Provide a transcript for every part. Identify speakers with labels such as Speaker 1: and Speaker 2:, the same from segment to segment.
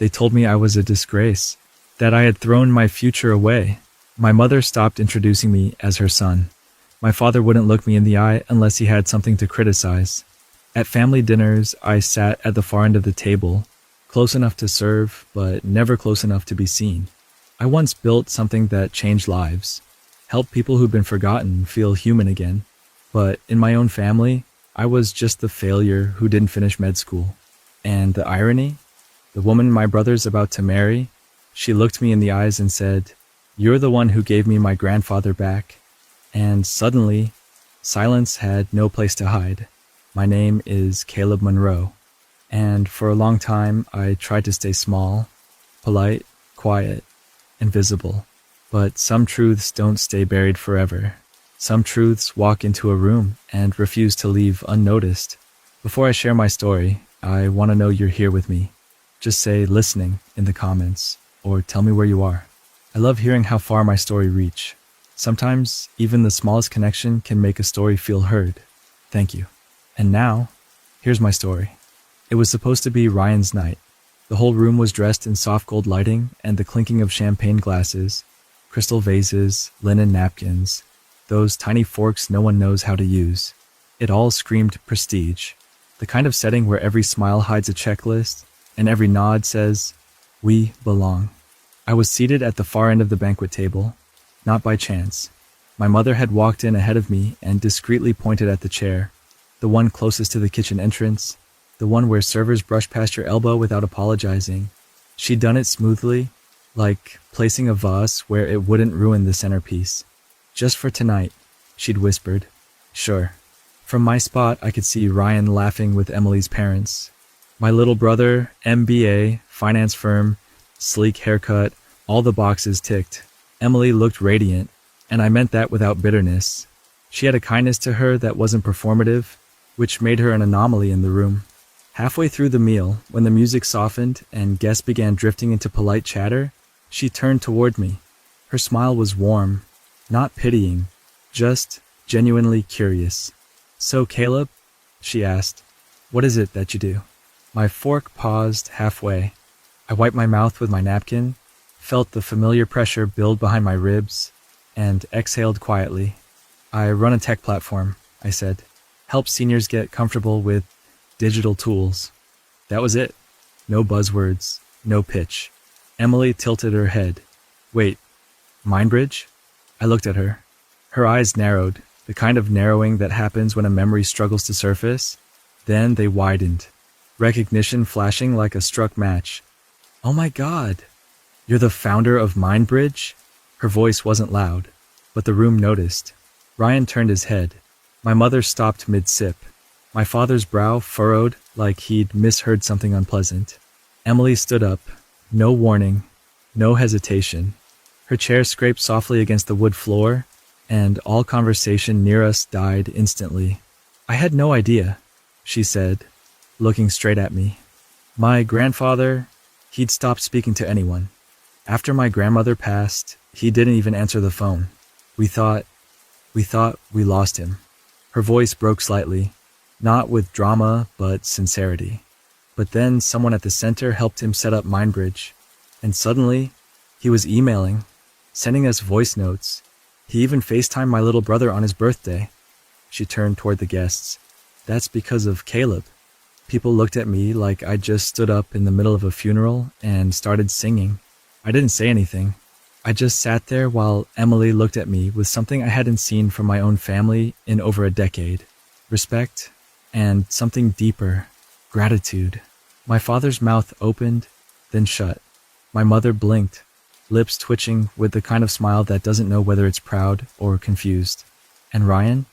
Speaker 1: They told me I was a disgrace, that I had thrown my future away. My mother stopped introducing me as her son. My father wouldn't look me in the eye unless he had something to criticize. At family dinners, I sat at the far end of the table, close enough to serve, but never close enough to be seen. I once built something that changed lives, helped people who'd been forgotten feel human again. But in my own family, I was just the failure who didn't finish med school. And the irony? The woman my brother's about to marry, she looked me in the eyes and said, "You're the one who gave me my grandfather back." And suddenly, silence had no place to hide. My name is Caleb Monroe. And for a long time, I tried to stay small, polite, quiet, invisible. But some truths don't stay buried forever. Some truths walk into a room and refuse to leave unnoticed. Before I share my story, I want to know you're here with me. Just say listening in the comments, or tell me where you are. I love hearing how far my story reach. Sometimes even the smallest connection can make a story feel heard. Thank you. And now, here's my story. It was supposed to be Ryan's night. The whole room was dressed in soft gold lighting and the clinking of champagne glasses, crystal vases, linen napkins, those tiny forks no one knows how to use. It all screamed prestige, the kind of setting where every smile hides a checklist and every nod says, "We belong." I was seated at the far end of the banquet table, not by chance. My mother had walked in ahead of me and discreetly pointed at the chair, the one closest to the kitchen entrance, the one where servers brush past your elbow without apologizing. She'd done it smoothly, like placing a vase where it wouldn't ruin the centerpiece. "Just for tonight," she'd whispered. "Sure." From my spot, I could see Ryan laughing with Emily's parents. My little brother, MBA, finance firm, sleek haircut, all the boxes ticked. Emily looked radiant, and I meant that without bitterness. She had a kindness to her that wasn't performative, which made her an anomaly in the room. Halfway through the meal, when the music softened and guests began drifting into polite chatter, she turned toward me. Her smile was warm, not pitying, just genuinely curious. "So, Caleb," she asked, "what is it that you do?" My fork paused halfway. I wiped my mouth with my napkin, felt the familiar pressure build behind my ribs, and exhaled quietly. "I run a tech platform," I said. "Help seniors get comfortable with digital tools." That was it. No buzzwords, no pitch. Emily tilted her head. "Wait, Mindbridge?" I looked at her. Her eyes narrowed, the kind of narrowing that happens when a memory struggles to surface. Then they widened, recognition flashing like a struck match. "Oh my God, you're the founder of Mindbridge?" Her voice wasn't loud, but the room noticed. Ryan turned his head. My mother stopped mid-sip. My father's brow furrowed like he'd misheard something unpleasant. Emily stood up. No warning, no hesitation. Her chair scraped softly against the wood floor, and all conversation near us died instantly. "I had no idea," she said, looking straight at me. "My grandfather, he'd stopped speaking to anyone. After my grandmother passed, he didn't even answer the phone. We thought we lost him." Her voice broke slightly, not with drama, but sincerity. But then someone at the center helped him set up Mindbridge, and suddenly, he was emailing, sending us voice notes. He even FaceTimed my little brother on his birthday. She turned toward the guests. "That's because of Caleb." People looked at me like I just stood up in the middle of a funeral and started singing. I didn't say anything. I just sat there while Emily looked at me with something I hadn't seen from my own family in over a decade. Respect and something deeper, gratitude. My father's mouth opened, then shut. My mother blinked, lips twitching with the kind of smile that doesn't know whether it's proud or confused. And Ryan?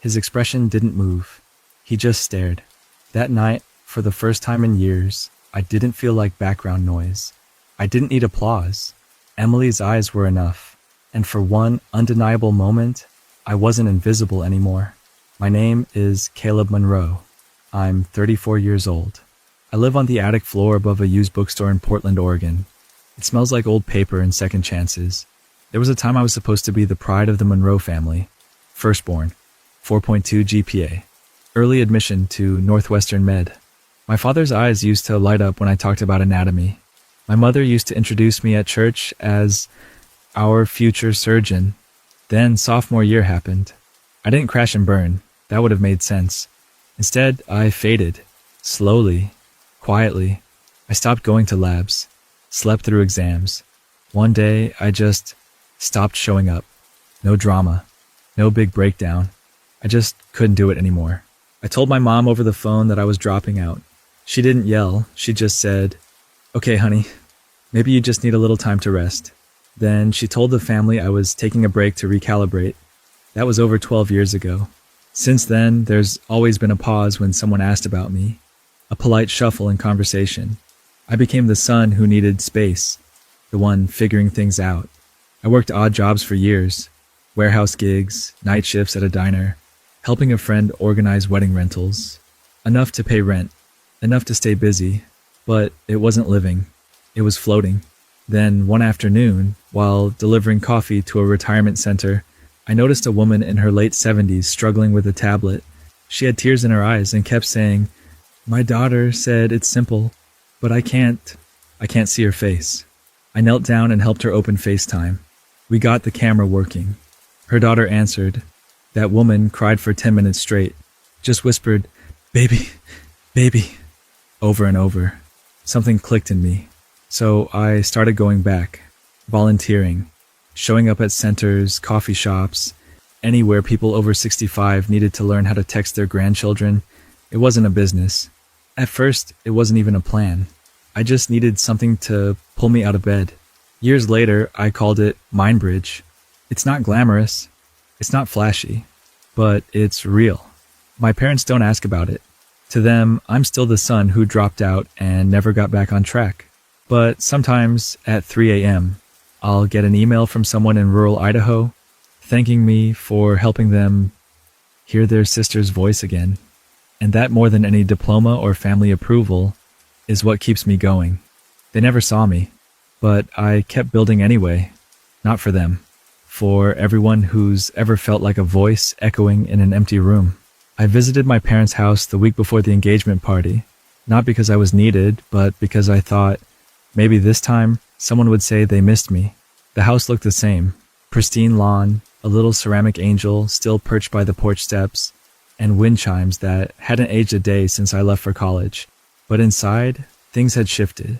Speaker 1: His expression didn't move. He just stared. That night, for the first time in years, I didn't feel like background noise. I didn't need applause. Emily's eyes were enough. And for one undeniable moment, I wasn't invisible anymore. My name is Caleb Monroe. I'm 34 years old. I live on the attic floor above a used bookstore in Portland, Oregon. It smells like old paper and second chances. There was a time I was supposed to be the pride of the Monroe family. Firstborn, 4.2 GPA. Early admission to Northwestern Med. My father's eyes used to light up when I talked about anatomy. My mother used to introduce me at church as our future surgeon. Then sophomore year happened. I didn't crash and burn. That would have made sense. Instead, I faded. Slowly. Quietly. I stopped going to labs. Slept through exams. One day, I just stopped showing up. No drama. No big breakdown. I just couldn't do it anymore. I told my mom over the phone that I was dropping out. She didn't yell. She just said, "Okay, honey, maybe you just need a little time to rest." Then she told the family I was taking a break to recalibrate. That was over 12 years ago. Since then, there's always been a pause when someone asked about me, a polite shuffle in conversation. I became the son who needed space, the one figuring things out. I worked odd jobs for years, warehouse gigs, night shifts at a diner, helping a friend organize wedding rentals. Enough to pay rent, enough to stay busy, but it wasn't living. It was floating. Then, one afternoon, while delivering coffee to a retirement center, I noticed a woman in her late 70s struggling with a tablet. She had tears in her eyes and kept saying, "My daughter said it's simple, but I can't see her face." I knelt down and helped her open FaceTime. We got the camera working. Her daughter answered. That woman cried for 10 minutes straight, just whispered, "Baby, baby," over and over. Something clicked in me. So I started going back, volunteering, showing up at centers, coffee shops, anywhere people over 65 needed to learn how to text their grandchildren. It wasn't a business. At first, it wasn't even a plan. I just needed something to pull me out of bed. Years later, I called it Mindbridge. It's not glamorous. It's not flashy. But it's real. My parents don't ask about it. To them, I'm still the son who dropped out and never got back on track. But sometimes at 3 a.m., I'll get an email from someone in rural Idaho thanking me for helping them hear their sister's voice again. And that, more than any diploma or family approval, is what keeps me going. They never saw me, but I kept building anyway. Not for them. For everyone who's ever felt like a voice echoing in an empty room. I visited my parents' house the week before the engagement party, not because I was needed, but because I thought, maybe this time, someone would say they missed me. The house looked the same. Pristine lawn, a little ceramic angel still perched by the porch steps, and wind chimes that hadn't aged a day since I left for college. But inside, things had shifted.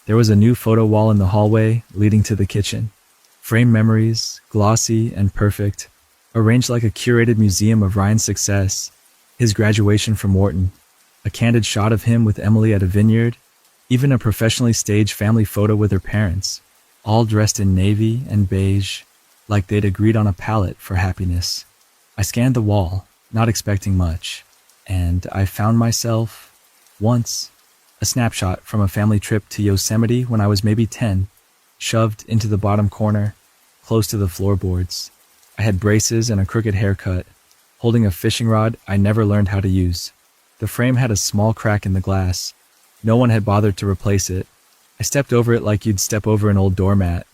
Speaker 1: There was a new photo wall in the hallway leading to the kitchen. Framed memories, glossy and perfect, arranged like a curated museum of Ryan's success, his graduation from Wharton, a candid shot of him with Emily at a vineyard, even a professionally staged family photo with her parents, all dressed in navy and beige, like they'd agreed on a palette for happiness. I scanned the wall, not expecting much, and I found myself, once, a snapshot from a family trip to Yosemite when I was maybe 10, shoved into the bottom corner, close to the floorboards. I had braces and a crooked haircut, holding a fishing rod I never learned how to use. The frame had a small crack in the glass. No one had bothered to replace it. I stepped over it like you'd step over an old doormat.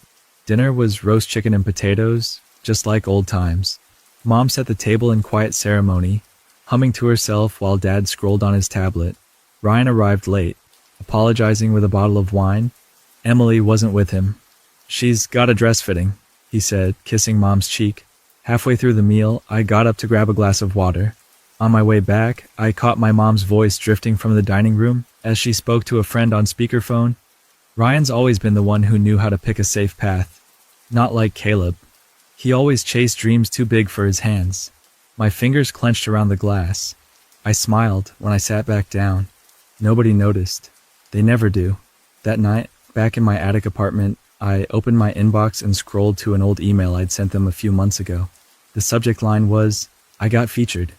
Speaker 1: Dinner was roast chicken and potatoes, just like old times. Mom set the table in quiet ceremony, humming to herself while Dad scrolled on his tablet. Ryan arrived late, apologizing with a bottle of wine. Emily wasn't with him. "She's got a dress fitting," he said, kissing Mom's cheek. Halfway through the meal, I got up to grab a glass of water. On my way back, I caught my mom's voice drifting from the dining room as she spoke to a friend on speakerphone. Ryan's always been the one who knew how to pick a safe path. Not like Caleb. He always chased dreams too big for his hands. My fingers clenched around the glass. I smiled when I sat back down. Nobody noticed. They never do. That night, back in my attic apartment, I opened my inbox and scrolled to an old email I'd sent them a few months ago. The subject line was, "I got featured."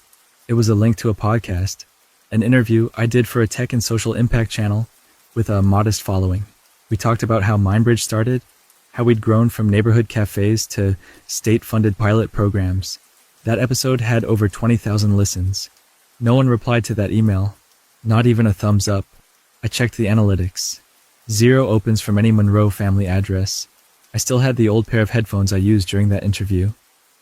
Speaker 1: It was a link to a podcast, an interview I did for a tech and social impact channel with a modest following. We talked about how Mindbridge started, how we'd grown from neighborhood cafes to state-funded pilot programs. That episode had over 20,000 listens. No one replied to that email, not even a thumbs up. I checked the analytics. 0 opens from any Monroe family address. I still had the old pair of headphones I used during that interview.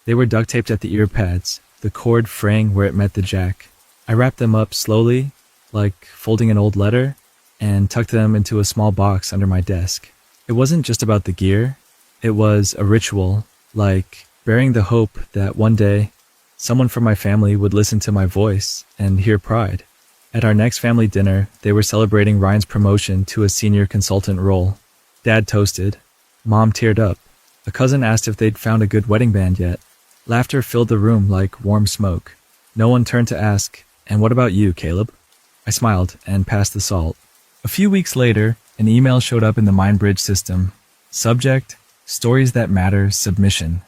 Speaker 1: They were duct taped at the ear pads, the cord fraying where it met the jack. I wrapped them up slowly, like folding an old letter, and tucked them into a small box under my desk. It wasn't just about the gear. It was a ritual, like bearing the hope that one day someone from my family would listen to my voice and hear pride. At our next family dinner, they were celebrating Ryan's promotion to a senior consultant role. Dad toasted. Mom teared up. A cousin asked if they'd found a good wedding band yet. Laughter filled the room like warm smoke. No one turned to ask, "And what about you, Caleb?" I smiled and passed the salt. A few weeks later, an email showed up in the MindBridge system. Subject: Stories That Matter Submission.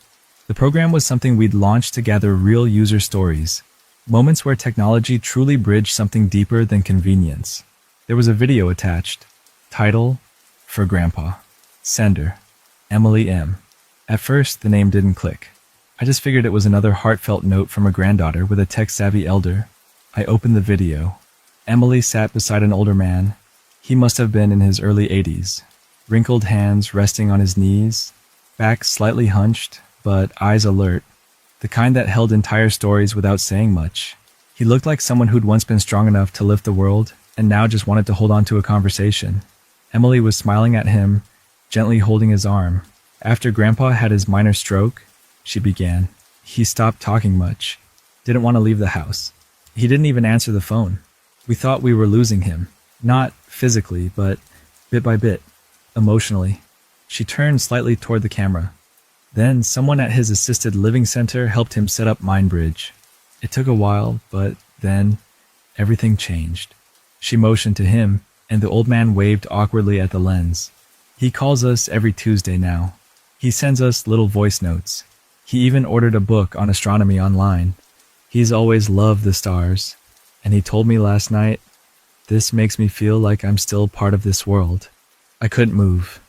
Speaker 1: The program was something we'd launched to gather real user stories, moments where technology truly bridged something deeper than convenience. There was a video attached. Title: For Grandpa. Sender: Emily M. At first, the name didn't click. I just figured it was another heartfelt note from a granddaughter with a tech-savvy elder. I opened the video. Emily sat beside an older man. He must have been in his early 80s. Wrinkled hands resting on his knees, back slightly hunched, but eyes alert. The kind that held entire stories without saying much. He looked like someone who'd once been strong enough to lift the world and now just wanted to hold on to a conversation. Emily was smiling at him, gently holding his arm. After Grandpa had his minor stroke, she began. He stopped talking much. Didn't want to leave the house. He didn't even answer the phone. We thought we were losing him. Not physically, but bit by bit, emotionally. She turned slightly toward the camera. Then someone at his assisted living center helped him set up MindBridge. It took a while, but then everything changed. She motioned to him, and the old man waved awkwardly at the lens. He calls us every Tuesday now. He sends us little voice notes. He even ordered a book on astronomy online. He's always loved the stars, and he told me last night, "This makes me feel like I'm still part of this world." I couldn't move.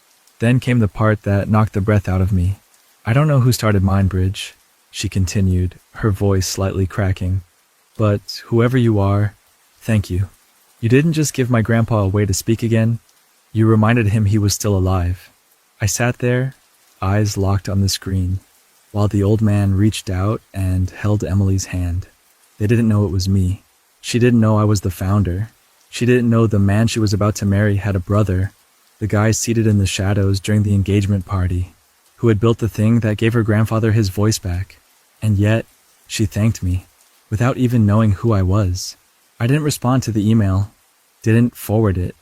Speaker 1: Then came the part that knocked the breath out of me. "I don't know who started MindBridge," she continued, her voice slightly cracking. "But whoever you are, thank you. You didn't just give my grandpa a way to speak again. You reminded him he was still alive." I sat there, eyes locked on the screen, while the old man reached out and held Emily's hand. They didn't know it was me. She didn't know I was the founder. She didn't know the man she was about to marry had a brother, the guy seated in the shadows during the engagement party, who had built the thing that gave her grandfather his voice back. And yet, she thanked me, without even knowing who I was. I didn't respond to the email, didn't forward it,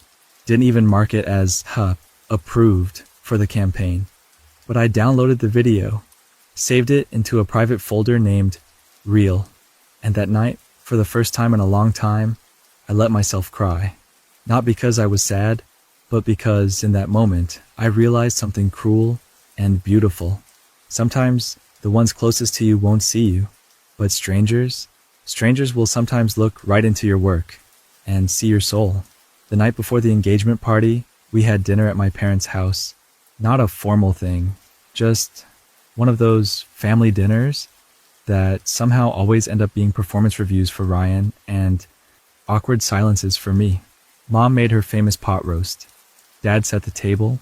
Speaker 1: didn't even mark it as approved for the campaign. But I downloaded the video, saved it into a private folder named Real, and that night, for the first time in a long time, I let myself cry. Not because I was sad, but because in that moment, I realized something cruel and beautiful. Sometimes the ones closest to you won't see you, but strangers will sometimes look right into your work and see your soul. The night before the engagement party, we had dinner at my parents' house. Not a formal thing, just one of those family dinners that somehow always end up being performance reviews for Ryan and awkward silences for me. Mom made her famous pot roast. Dad set the table.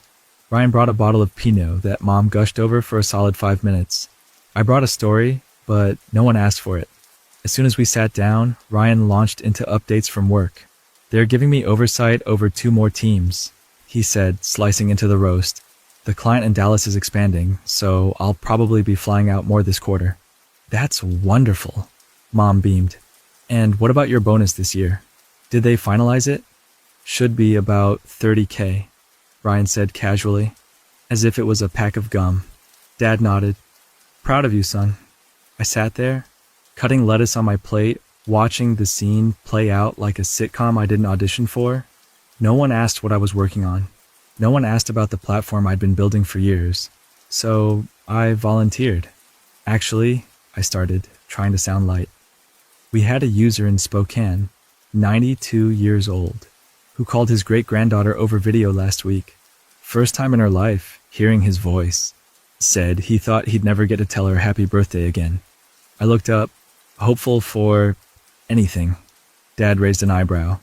Speaker 1: Ryan brought a bottle of Pinot that Mom gushed over for a solid 5 minutes. I brought a story, but no one asked for it. As soon as we sat down, Ryan launched into updates from work. "They're giving me oversight over 2 more teams," he said, slicing into the roast. "The client in Dallas is expanding, so I'll probably be flying out more this quarter." "That's wonderful," Mom beamed. "And what about your bonus this year? Did they finalize it?" "Should be about 30K, Ryan said casually, as if it was a pack of gum. Dad nodded. "Proud of you, son." I sat there, cutting lettuce on my plate, watching the scene play out like a sitcom I didn't audition for. No one asked what I was working on. No one asked about the platform I'd been building for years. So I volunteered. "Actually," I started, trying to sound light. "We had a user in Spokane, 92 years old, who called his great-granddaughter over video last week. First time in her life hearing his voice. Said he thought he'd never get to tell her happy birthday again." I looked up, hopeful for anything. Dad raised an eyebrow.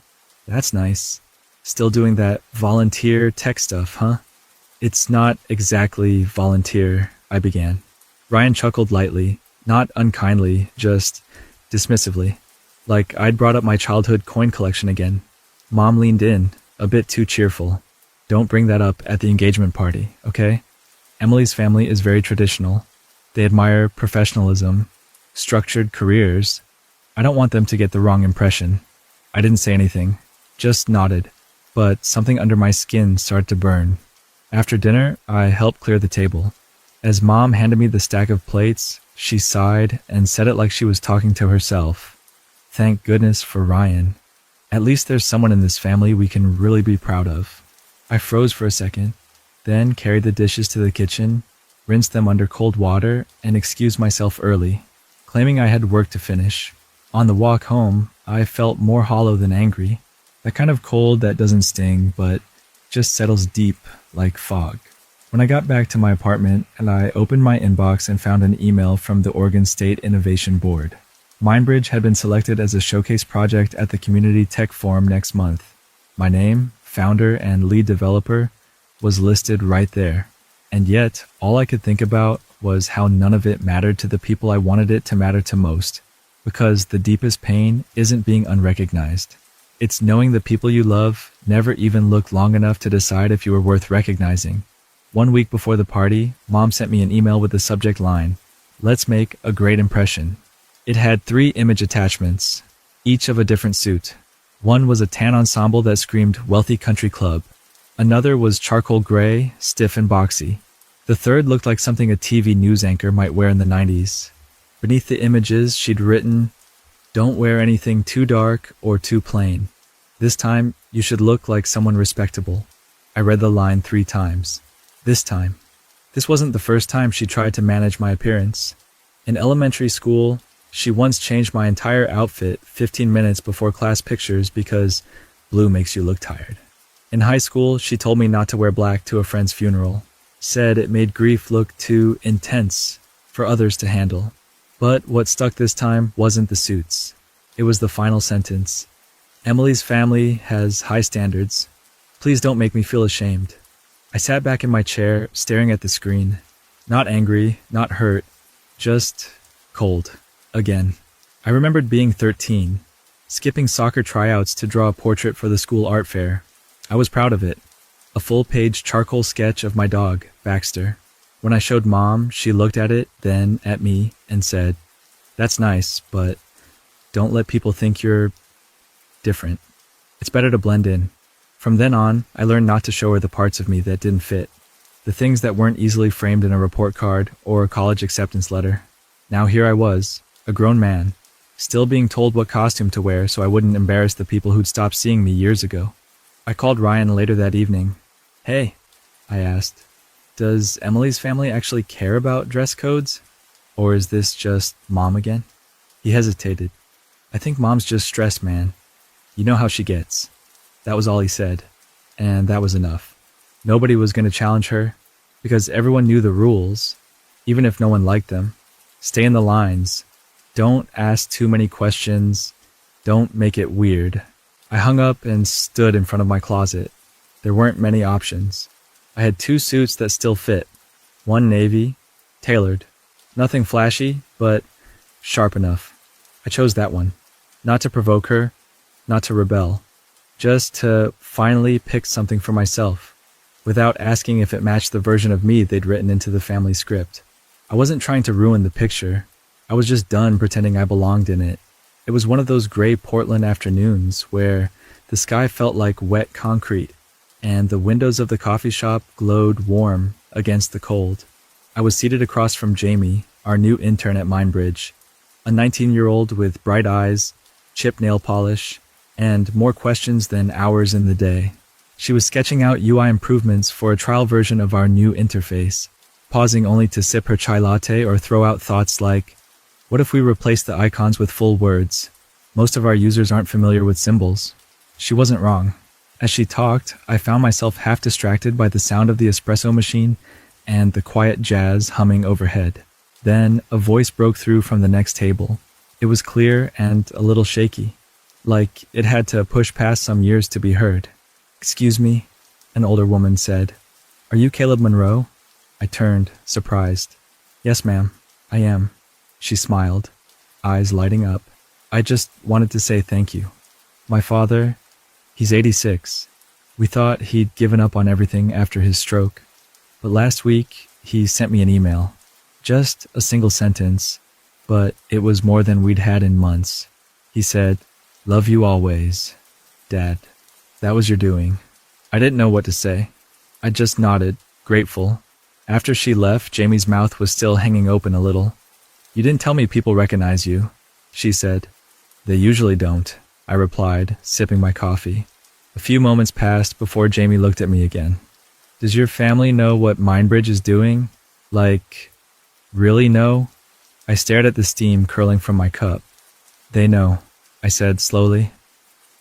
Speaker 1: "That's nice. Still doing that volunteer tech stuff, huh?" "It's not exactly volunteer," I began. Ryan chuckled lightly, not unkindly, just dismissively, like I'd brought up my childhood coin collection again. Mom leaned in, a bit too cheerful. Don't bring that up at the engagement party, okay? Emily's family is very traditional. They admire professionalism, structured careers. I don't want them to get the wrong impression. I didn't say anything, just nodded, but something under my skin started to burn. After dinner, I helped clear the table. As Mom handed me the stack of plates, she sighed and said it like she was talking to herself. Thank goodness for Ryan. At least there's someone in this family we can really be proud of. I froze for a second, then carried the dishes to the kitchen, rinsed them under cold water, and excused myself early, claiming I had work to finish. On the walk home, I felt more hollow than angry. That kind of cold that doesn't sting, but just settles deep like fog. When I got back to my apartment and I opened my inbox and found an email from the Oregon State Innovation Board. Mindbridge had been selected as a showcase project at the Community Tech Forum next month. My name, founder and lead developer, was listed right there. And yet, all I could think about was how none of it mattered to the people I wanted it to matter to most. Because the deepest pain isn't being unrecognized. It's knowing the people you love never even looked long enough to decide if you were worth recognizing. 1 week before the party, Mom sent me an email with the subject line, "Let's make a great impression." It had 3 image attachments, each of a different suit. One was a tan ensemble that screamed wealthy country club. Another was charcoal gray, stiff and boxy. The third looked like something a TV news anchor might wear in the 90s. Beneath the images, she'd written, "Don't wear anything too dark or too plain. This time, you should look like someone respectable." I read the line 3 times. This time. This wasn't the first time she tried to manage my appearance. In elementary school, she once changed my entire outfit 15 minutes before class pictures because blue makes you look tired. In high school, she told me not to wear black to a friend's funeral, said it made grief look too intense for others to handle. But what stuck this time wasn't the suits. It was the final sentence. Emily's family has high standards. Please don't make me feel ashamed. I sat back in my chair, staring at the screen. Not angry, not hurt, just cold. Again. I remembered being 13, skipping soccer tryouts to draw a portrait for the school art fair. I was proud of it. A full-page charcoal sketch of my dog, Baxter. When I showed Mom, she looked at it, then at me, and said, "That's nice, but don't let people think you're different. It's better to blend in." From then on, I learned not to show her the parts of me that didn't fit, the things that weren't easily framed in a report card or a college acceptance letter. Now here I was, a grown man, still being told what costume to wear so I wouldn't embarrass the people who'd stopped seeing me years ago. I called Ryan later that evening. "Hey," I asked, "does Emily's family actually care about dress codes? Or is this just Mom again?" He hesitated. "I think Mom's just stressed, man. You know how she gets." That was all he said, and that was enough. Nobody was going to challenge her, because everyone knew the rules, even if no one liked them. Stay in the lines. Don't ask too many questions. Don't make it weird. I hung up and stood in front of my closet. There weren't many options. I had 2 suits that still fit. One navy, tailored. Nothing flashy, but sharp enough. I chose that one. Not to provoke her, not to rebel. Just to finally pick something for myself, without asking if it matched the version of me they'd written into the family script. I wasn't trying to ruin the picture. I was just done pretending I belonged in it. It was one of those gray Portland afternoons where the sky felt like wet concrete, and the windows of the coffee shop glowed warm against the cold. I was seated across from Jamie, our new intern at Mindbridge, a 19-year-old with bright eyes, chipped nail polish, and more questions than hours in the day. She was sketching out UI improvements for a trial version of our new interface, pausing only to sip her chai latte or throw out thoughts like, what if we replace the icons with full words? Most of our users aren't familiar with symbols. She wasn't wrong. As she talked, I found myself half distracted by the sound of the espresso machine and the quiet jazz humming overhead. Then a voice broke through from the next table. It was clear and a little shaky, like it had to push past some years to be heard. "Excuse me," an older woman said. "Are you Caleb Monroe?" I turned, surprised. "Yes, ma'am, I am." She smiled, eyes lighting up. "I just wanted to say thank you. My father, he's 86. We thought he'd given up on everything after his stroke, but last week he sent me an email. Just a single sentence, but it was more than we'd had in months. He said, "Love you always, Dad." That was your doing. I didn't know what to say. I just nodded, grateful. After she left, Jamie's mouth was still hanging open a little. "You didn't tell me people recognize you," she said. "They usually don't," I replied, sipping my coffee. A few moments passed before Jamie looked at me again. "Does your family know what Mindbridge is doing? Like, really know?" I stared at the steam curling from my cup. "They know," I said slowly.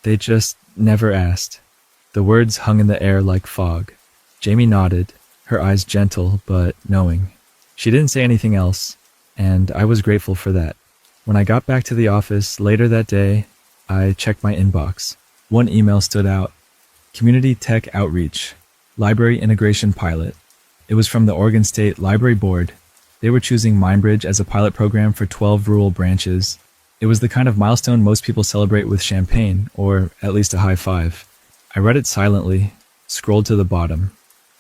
Speaker 1: "They just never asked." The words hung in the air like fog. Jamie nodded, her eyes gentle but knowing. She didn't say anything else, and I was grateful for that. When I got back to the office later that day, I checked my inbox. One email stood out. Community Tech Outreach, Library Integration Pilot. It was from the Oregon State Library Board. They were choosing Mindbridge as a pilot program for 12 rural branches. It was the kind of milestone most people celebrate with champagne, or at least a high five. I read it silently, scrolled to the bottom.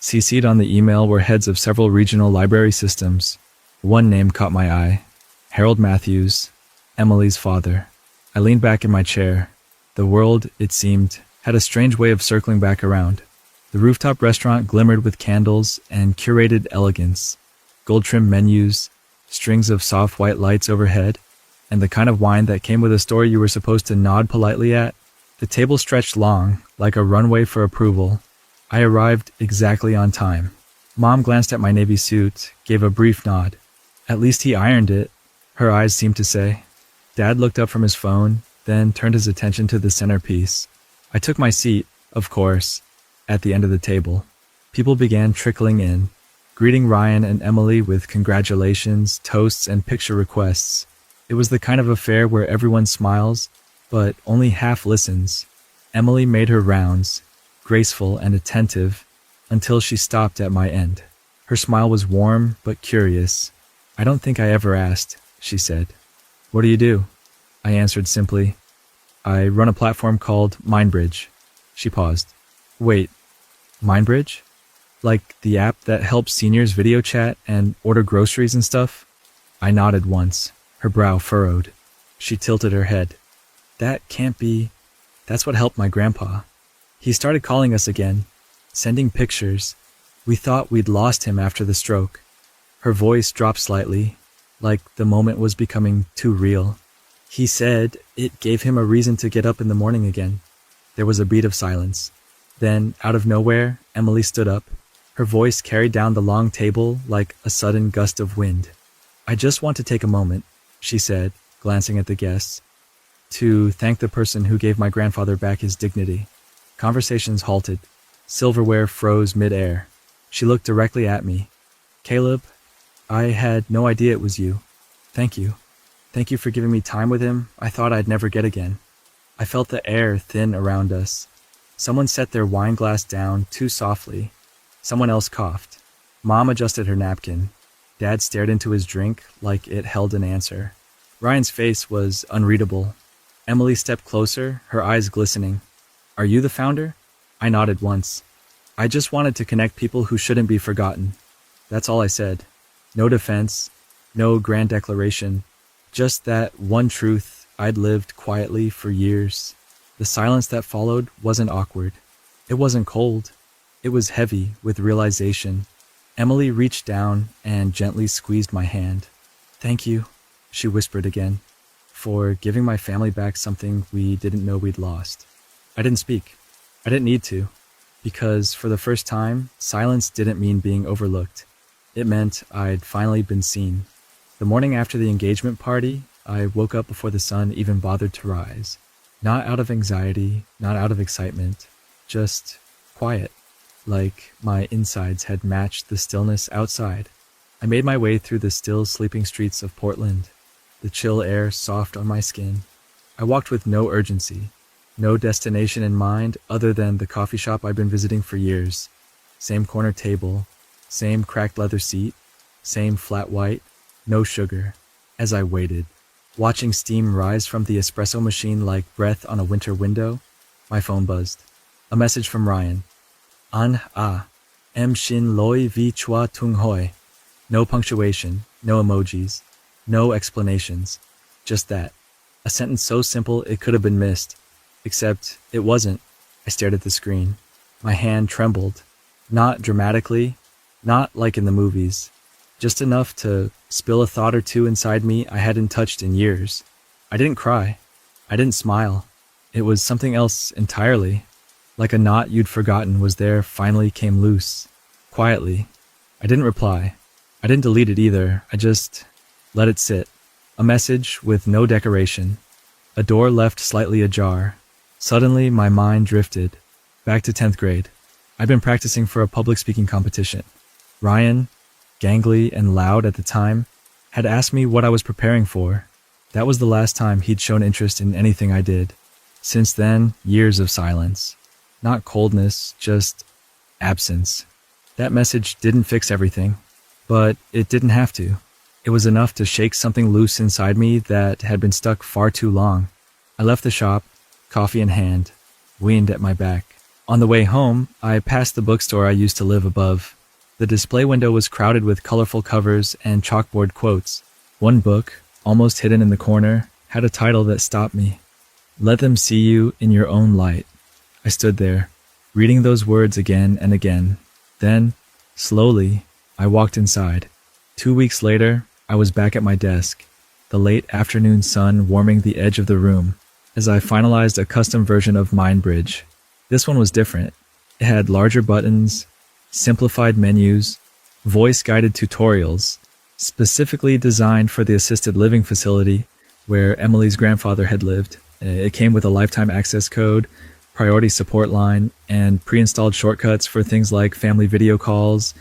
Speaker 1: CC'd on the email were heads of several regional library systems. One name caught my eye. Harold Matthews, Emily's father. I leaned back in my chair. The world, it seemed, had a strange way of circling back around. The rooftop restaurant glimmered with candles and curated elegance, gold-trimmed menus, strings of soft white lights overhead, and the kind of wine that came with a story you were supposed to nod politely at. The table stretched long, like a runway for approval. I arrived exactly on time. Mom glanced at my navy suit, gave a brief nod. "At least he ironed it," her eyes seemed to say. Dad looked up from his phone, then turned his attention to the centerpiece. I took my seat, of course, at the end of the table. People began trickling in, greeting Ryan and Emily with congratulations, toasts, and picture requests. It was the kind of affair where everyone smiles, but only half listens. Emily made her rounds, graceful and attentive, until she stopped at my end. Her smile was warm but curious. "I don't think I ever asked," she said. "What do you do?" I answered simply. "I run a platform called Mindbridge." She paused. "Wait, Mindbridge? Like the app that helps seniors video chat and order groceries and stuff?" I nodded once, her brow furrowed. She tilted her head. "That can't be. That's what helped my grandpa. He started calling us again, sending pictures. We thought we'd lost him after the stroke." Her voice dropped slightly, like the moment was becoming too real. "He said it gave him a reason to get up in the morning again." There was a beat of silence. Then, out of nowhere, Emily stood up. Her voice carried down the long table like a sudden gust of wind. "I just want to take a moment," she said, glancing at the guests, "to thank the person who gave my grandfather back his dignity." Conversations halted. Silverware froze mid-air. She looked directly at me. "Caleb, I had no idea it was you. Thank you. Thank you for giving me time with him I thought I'd never get again." I felt the air thin around us. Someone set their wine glass down too softly. Someone else coughed. Mom adjusted her napkin. Dad stared into his drink like it held an answer. Ryan's face was unreadable. Emily stepped closer, her eyes glistening. "Are you the founder?" I nodded once. "I just wanted to connect people who shouldn't be forgotten." That's all I said. No defense, no grand declaration, just that one truth I'd lived quietly for years. The silence that followed wasn't awkward. It wasn't cold. It was heavy with realization. Emily reached down and gently squeezed my hand. "Thank you," she whispered again, "for giving my family back something we didn't know we'd lost." I didn't speak. I didn't need to, because for the first time, silence didn't mean being overlooked. It meant I'd finally been seen. The morning after the engagement party, I woke up before the sun even bothered to rise. Not out of anxiety, not out of excitement, just quiet, like my insides had matched the stillness outside. I made my way through the still sleeping streets of Portland, the chill air soft on my skin. I walked with no urgency, no destination in mind other than the coffee shop I'd been visiting for years. Same corner table, same cracked leather seat, same flat white, no sugar. As I waited, watching steam rise from the espresso machine like breath on a winter window, my phone buzzed. A message from Ryan. An a. Em shin loi vi chua tung hoi. No punctuation, no emojis, no explanations. Just that. A sentence so simple it could have been missed. Except it wasn't. I stared at the screen. My hand trembled. Not dramatically, not like in the movies. Just enough to spill a thought or two inside me I hadn't touched in years. I didn't cry. I didn't smile. It was something else entirely. Like a knot you'd forgotten was there finally came loose. Quietly. I didn't reply. I didn't delete it either. I just let it sit. A message with no decoration. A door left slightly ajar. Suddenly my mind drifted. Back to 10th grade. I'd been practicing for a public speaking competition. Ryan, gangly and loud at the time, had asked me what I was preparing for. That was the last time he'd shown interest in anything I did. Since then, years of silence. Not coldness, just absence. That message didn't fix everything, but it didn't have to. It was enough to shake something loose inside me that had been stuck far too long. I left the shop, coffee in hand, wind at my back. On the way home, I passed the bookstore I used to live above. The display window was crowded with colorful covers and chalkboard quotes. One book, almost hidden in the corner, had a title that stopped me. Let them see you in your own light. I stood there, reading those words again and again. Then, slowly, I walked inside. 2 weeks later, I was back at my desk, the late afternoon sun warming the edge of the room, as I finalized a custom version of MindBridge. This one was different. It had larger buttons, simplified menus, voice-guided tutorials, specifically designed for the assisted living facility where Emily's grandfather had lived. It came with a lifetime access code, priority support line, and pre-installed shortcuts for things like family video calls,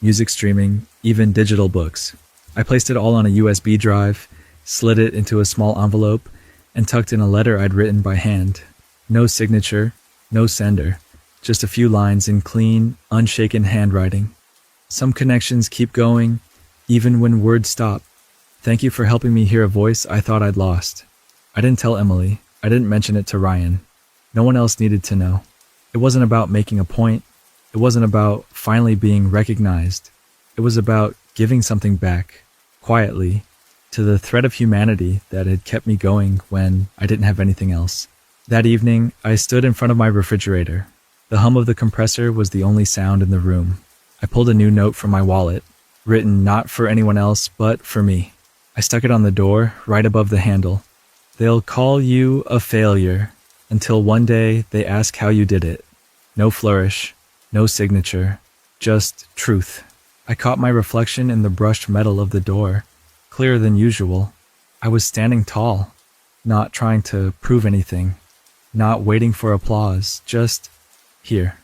Speaker 1: music streaming, even digital books. I placed it all on a USB drive, slid it into a small envelope, and tucked in a letter I'd written by hand. No signature, no sender, just a few lines in clean, unshaken handwriting. Some connections keep going, even when words stop. Thank you for helping me hear a voice I thought I'd lost. I didn't tell Emily. I didn't mention it to Ryan. No one else needed to know. It wasn't about making a point. It wasn't about finally being recognized. It was about giving something back, quietly, to the thread of humanity that had kept me going when I didn't have anything else. That evening, I stood in front of my refrigerator. The hum of the compressor was the only sound in the room. I pulled a new note from my wallet, written not for anyone else, but for me. I stuck it on the door, right above the handle. They'll call you a failure until one day they ask how you did it. No flourish, no signature, just truth. I caught my reflection in the brushed metal of the door, clearer than usual. I was standing tall, not trying to prove anything, not waiting for applause, just here.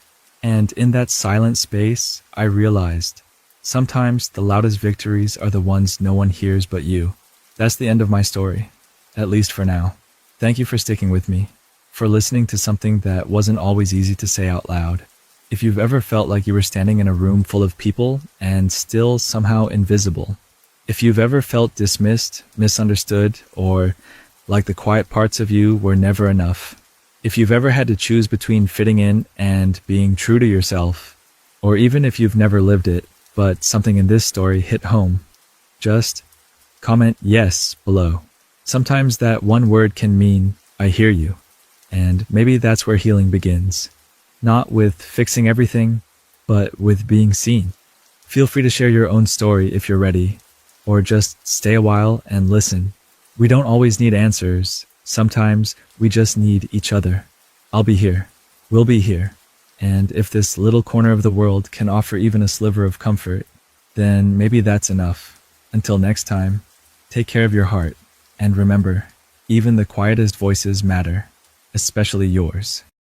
Speaker 1: And in that silent space, I realized sometimes the loudest victories are the ones no one hears but you. That's the end of my story, at least for now. Thank you for sticking with me, for listening to something that wasn't always easy to say out loud. If you've ever felt like you were standing in a room full of people and still somehow invisible, if you've ever felt dismissed, misunderstood, or like the quiet parts of you were never enough, if you've ever had to choose between fitting in and being true to yourself, or even if you've never lived it, but something in this story hit home, just comment yes below. Sometimes that one word can mean, I hear you. And maybe that's where healing begins. Not with fixing everything, but with being seen. Feel free to share your own story if you're ready, or just stay a while and listen. We don't always need answers. Sometimes we just need each other. I'll be here. We'll be here. And if this little corner of the world can offer even a sliver of comfort, then maybe that's enough. Until next time, take care of your heart. And remember, even the quietest voices matter, especially yours.